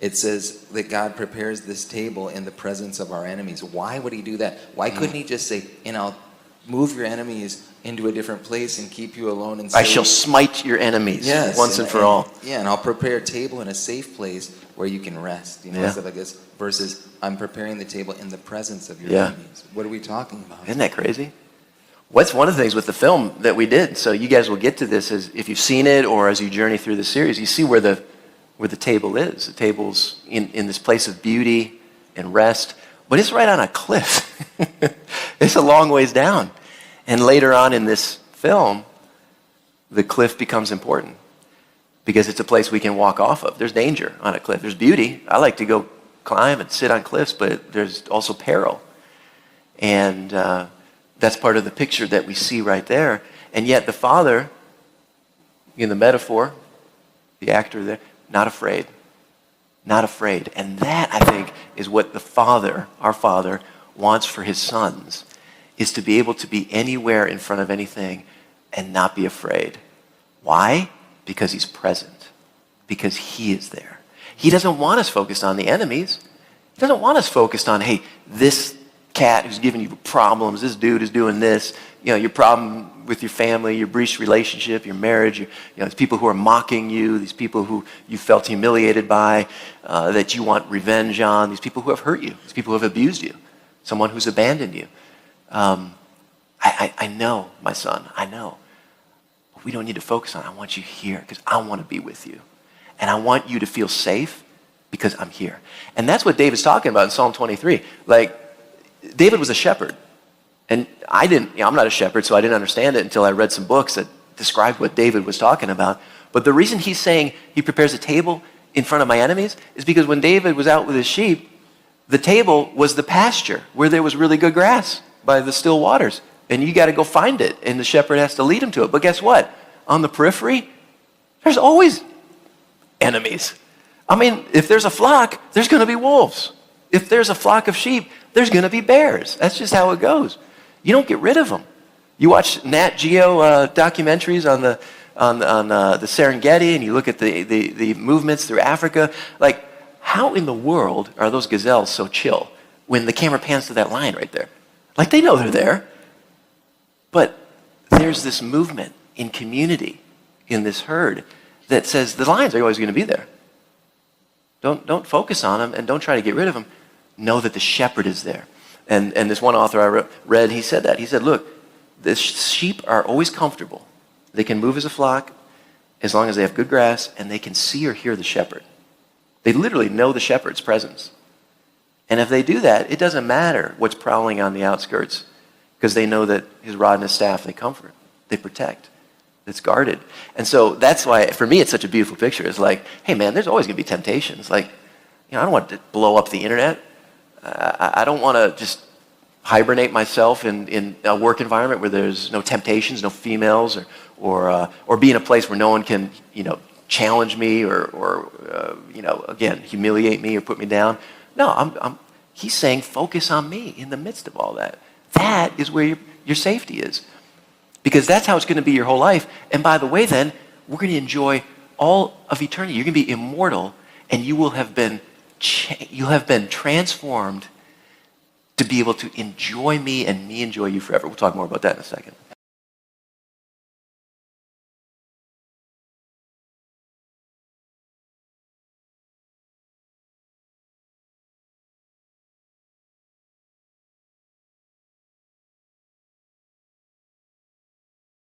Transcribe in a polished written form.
it says that God prepares this table in the presence of our enemies. Why would he do that? Why couldn't he just say, I'll move your enemies into a different place and keep you alone and say, I shall smite your enemies once and for all. Yeah, and I'll prepare a table in a safe place where you can rest. Stuff like this. Versus, I'm preparing the table in the presence of your enemies. What are we talking about? Isn't that crazy? What's one of the things with the film that we did, so you guys will get to this, is if you've seen it or as you journey through the series, you see where the table is. The table's in this place of beauty and rest, but it's right on a cliff. It's a long ways down. And later on in this film, the cliff becomes important because it's a place we can walk off of. There's danger on a cliff. There's beauty. I like to go climb and sit on cliffs, but there's also peril. And that's part of the picture that we see right there. And yet the father, in the metaphor, the actor there, not afraid. Not afraid. And that, I think, is what the Father, our Father, wants for his sons, is to be able to be anywhere in front of anything and not be afraid. Why? Because he's present. Because he is there. He doesn't want us focused on the enemies. He doesn't want us focused on, hey, this cat who's giving you problems, this dude is doing this, your problem with your family, your breached relationship, your marriage, these people who are mocking you, these people who you felt humiliated by, that you want revenge on, these people who have hurt you, these people who have abused you, someone who's abandoned you. I know, my son, I know. But we don't need to focus on it. I want you here because I want to be with you. And I want you to feel safe because I'm here. And that's what David's talking about in Psalm 23. Like, David was a shepherd. And I'm not a shepherd, so I didn't understand it until I read some books that described what David was talking about. But the reason he's saying he prepares a table in front of my enemies is because when David was out with his sheep, the table was the pasture where there was really good grass by the still waters. And you got to go find it, and the shepherd has to lead him to it. But guess what? On the periphery, there's always enemies. I mean, if there's a flock, there's going to be wolves. If there's a flock of sheep, there's going to be bears. That's just how it goes. You don't get rid of them. You watch Nat Geo documentaries on the Serengeti, and you look at the movements through Africa. Like, how in the world are those gazelles so chill when the camera pans to that lion right there? Like, they know they're there. But there's this movement in community, in this herd, that says the lions are always going to be there. Don't focus on them and don't try to get rid of them. Know that the shepherd is there. And this one author I read, he said that. He said, look, the sheep are always comfortable. They can move as a flock as long as they have good grass and they can see or hear the shepherd. They literally know the shepherd's presence. And if they do that, it doesn't matter what's prowling on the outskirts because they know that his rod and his staff, they comfort, they protect, it's guarded. And so that's why, for me, it's such a beautiful picture. It's like, hey, man, there's always going to be temptations. Like, I don't want to blow up the internet. I don't want to just hibernate myself in a work environment where there's no temptations, no females, or be in a place where no one can, challenge me or again, humiliate me or put me down. No, he's saying focus on me in the midst of all that. That is where your safety is. Because that's how it's going to be your whole life. And by the way, then, we're going to enjoy all of eternity. You're going to be immortal, and you will have been transformed to be able to enjoy me and me enjoy you forever. We'll talk more about that in a second.